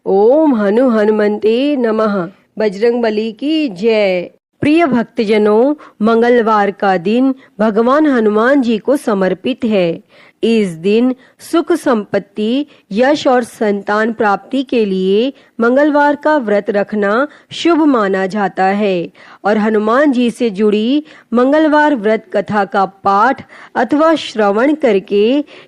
ओम हनुमंते नमः। बजरंगबली की जय। प्रिय भक्तजनों, मंगलवार का दिन भगवान हनुमान जी को समर्पित है। इस दिन सुख संपत्ति, यश और संतान प्राप्ति के लिए मंगलवार का व्रत रखना शुभ माना जाता है और हनुमान जी से जुड़ी मंगलवार व्रत कथा का पाठ अथवा श्रवण करके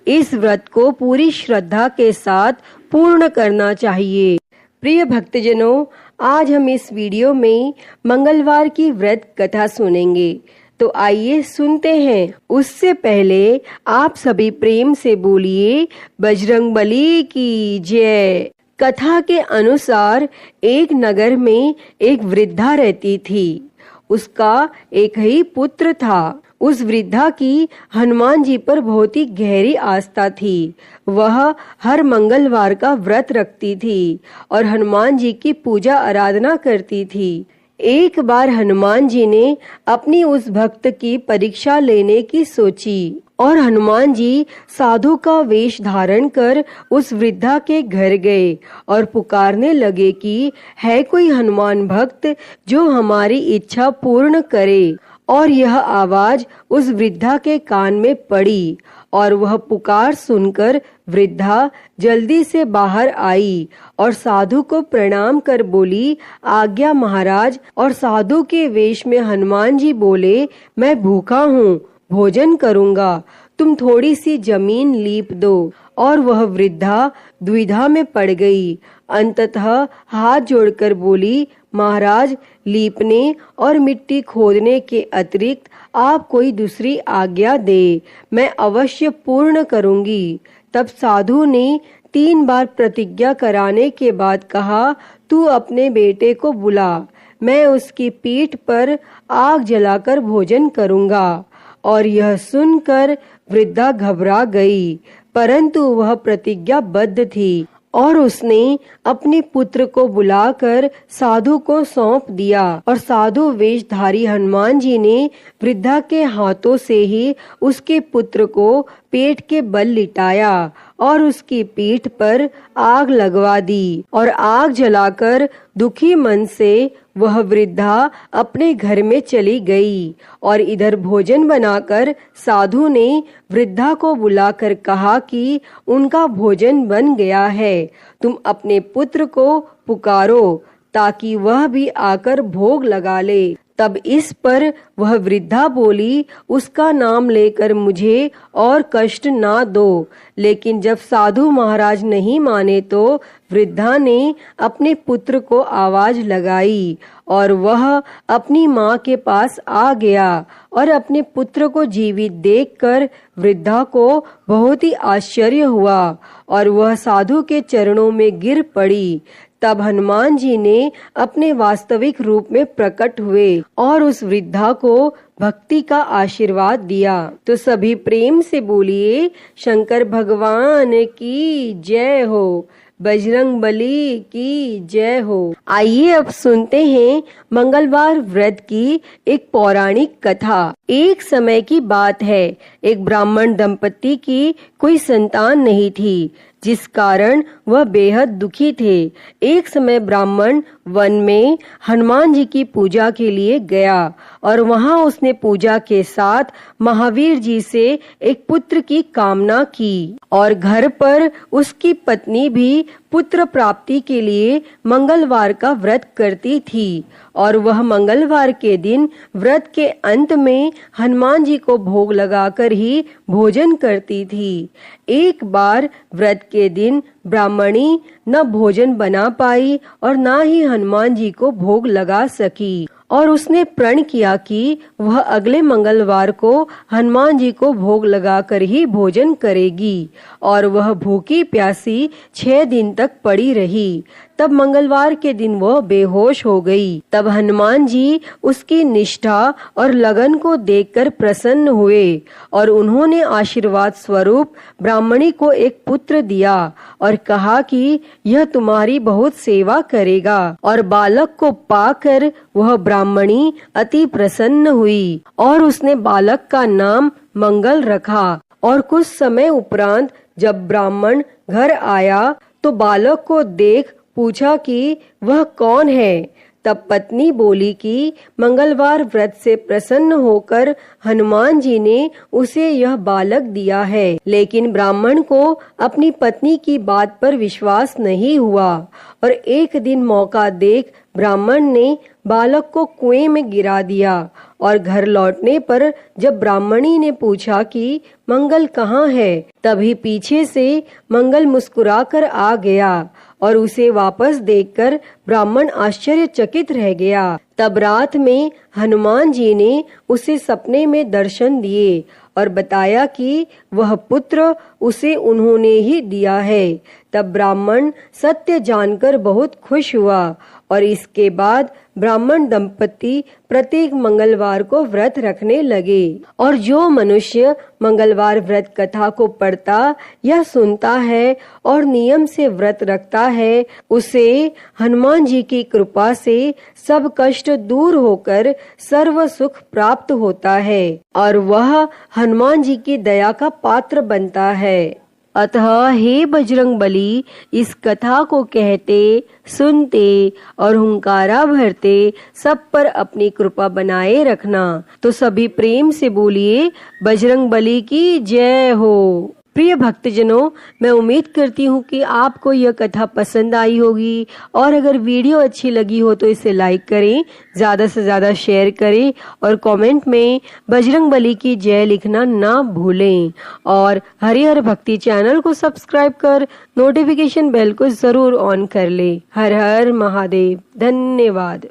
इस व्रत को पूरी श्रद्धा के साथ पूर्ण करना चाहिए। प्रिय भक्तजनों, आज हम इस वीडियो में मंगलवार की व्रत कथा सुनेंगे, तो आइए सुनते हैं। उससे पहले आप सभी प्रेम से बोलिए बजरंगबली की जय। कथा के अनुसार एक नगर में एक वृद्धा रहती थी। उसका एक ही पुत्र था। उस वृद्धा की हनुमान जी पर बहुत ही गहरी आस्था थी। वह हर मंगलवार का व्रत रखती थी और हनुमान जी की पूजा आराधना करती थी। एक बार हनुमान जी ने अपनी उस भक्त की परीक्षा लेने की सोची और हनुमान जी साधु का वेश धारण कर उस वृद्धा के घर गए और पुकारने लगे कि है कोई हनुमान भक्त जो हमारी इच्छा पूर्ण करे। और यह आवाज उस वृद्धा के कान में पड़ी और वह पुकार सुनकर वृद्धा जल्दी से बाहर आई और साधु को प्रणाम कर बोली, आज्ञा महाराज। और साधु के वेश में हनुमान जी बोले, मैं भूखा हूँ, भोजन करूँगा, तुम थोड़ी सी जमीन लीप दो। और वह वृद्धा द्विधा में पड़ गई। अंततः हाथ जोड़कर बोली, महाराज, लीपने और मिट्टी खोदने के अतिरिक्त आप कोई दूसरी आज्ञा दे, मैं अवश्य पूर्ण करूंगी। तब साधु ने 3 बार प्रतिज्ञा कराने के बाद कहा, तू अपने बेटे को बुला, मैं उसकी पीठ पर आग जलाकर भोजन करूंगा। और यह सुनकर वृद्धा घबरा गई, परंतु वह प्रतिज्ञाबद्ध थी और उसने अपने पुत्र को बुलाकर साधु को सौंप दिया। और साधु वेशधारी हनुमान जी ने वृद्धा के हाथों से ही उसके पुत्र को पेट के बल लिटाया और उसकी पीठ पर आग लगवा दी और आग जलाकर दुखी मन से वह वृद्धा अपने घर में चली गई। और इधर भोजन बनाकर साधु ने वृद्धा को बुलाकर कहा कि उनका भोजन बन गया है, तुम अपने पुत्र को पुकारो ताकि वह भी आकर भोग लगा ले। तब इस पर वह वृद्धा बोली, उसका नाम लेकर मुझे और कष्ट ना दो। लेकिन जब साधु महाराज नहीं माने तो वृद्धा ने अपने पुत्र को आवाज लगाई और वह अपनी माँ के पास आ गया और अपने पुत्र को जीवित देखकर वृद्धा को बहुत ही आश्चर्य हुआ और वह साधु के चरणों में गिर पड़ी। तब हनुमान जी ने अपने वास्तविक रूप में प्रकट हुए और उस वृद्धा को भक्ति का आशीर्वाद दिया। तो सभी प्रेम से बोलिए, शंकर भगवान की जय हो, बजरंगबली की जय हो। आइए अब सुनते हैं मंगलवार व्रत की एक पौराणिक कथा। एक समय की बात है, एक ब्राह्मण दंपति की कोई संतान नहीं थी, जिस कारण वह बेहद दुखी थे। एक समय ब्राह्मण वन में हनुमान जी की पूजा के लिए गया और वहां उसने पूजा के साथ महावीर जी से एक पुत्र की कामना की और घर पर उसकी पत्नी भी पुत्र प्राप्ति के लिए मंगलवार का व्रत करती थी और वह मंगलवार के दिन व्रत के अंत में हनुमान जी को भोग लगाकर ही भोजन करती थी। एक बार व्रत के दिन ब्राह्मणी न भोजन बना पाई और न ही हनुमान जी को भोग लगा सकी और उसने प्रण किया कि वह अगले मंगलवार को हनुमान जी को भोग लगाकर ही भोजन करेगी और वह भूखी प्यासी 6 दिन तक पड़ी रही। तब मंगलवार के दिन वह बेहोश हो गई। तब हनुमान जी उसकी निष्ठा और लगन को देखकर प्रसन्न हुए और उन्होंने आशीर्वाद स्वरूप ब्राह्मणी को एक पुत्र दिया और कहा कि यह तुम्हारी बहुत सेवा करेगा। और बालक को पाकर वह ब्राह्मणी अति प्रसन्न हुई और उसने बालक का नाम मंगल रखा। और कुछ समय उपरांत जब ब्राह्मण घर आया तो बालक को देख पूछा कि वह कौन है। तब पत्नी बोली कि मंगलवार व्रत से प्रसन्न होकर हनुमान जी ने उसे यह बालक दिया है। लेकिन ब्राह्मण को अपनी पत्नी की बात पर विश्वास नहीं हुआ और एक दिन मौका देख ब्राह्मण ने बालक को कुएं में गिरा दिया और घर लौटने पर जब ब्राह्मणी ने पूछा कि मंगल कहाँ है, तभी पीछे से मंगल मुस्कुराकर आ गया और उसे वापस देखकर ब्राह्मण आश्चर्यचकित रह गया। तब रात में हनुमान जी ने उसे सपने में दर्शन दिए और बताया कि वह पुत्र उसे उन्होंने ही दिया है। तब ब्राह्मण सत्य जानकर बहुत खुश हुआ और इसके बाद ब्राह्मण दंपति प्रत्येक मंगलवार को व्रत रखने लगे। और जो मनुष्य मंगलवार व्रत कथा को पढ़ता या सुनता है और नियम से व्रत रखता है, उसे हनुमान जी की कृपा से सब कष्ट दूर होकर सर्व सुख प्राप्त होता है और वह हनुमान जी की दया का पात्र बनता है। अतः हे बजरंगबली, इस कथा को कहते, सुनते और हुंकारा भरते सब पर अपनी कृपा बनाए रखना। तो सभी प्रेम से बोलिए बजरंगबली की जय हो। प्रिय भक्तजनों, मैं उम्मीद करती हूँ कि आपको यह कथा पसंद आई होगी और अगर वीडियो अच्छी लगी हो तो इसे लाइक करें, ज्यादा से ज्यादा शेयर करें और कमेंट में बजरंगबली की जय लिखना ना भूलें और हरिहर भक्ति चैनल को सब्सक्राइब कर नोटिफिकेशन बेल को जरूर ऑन कर लें। हर हर महादेव। धन्यवाद।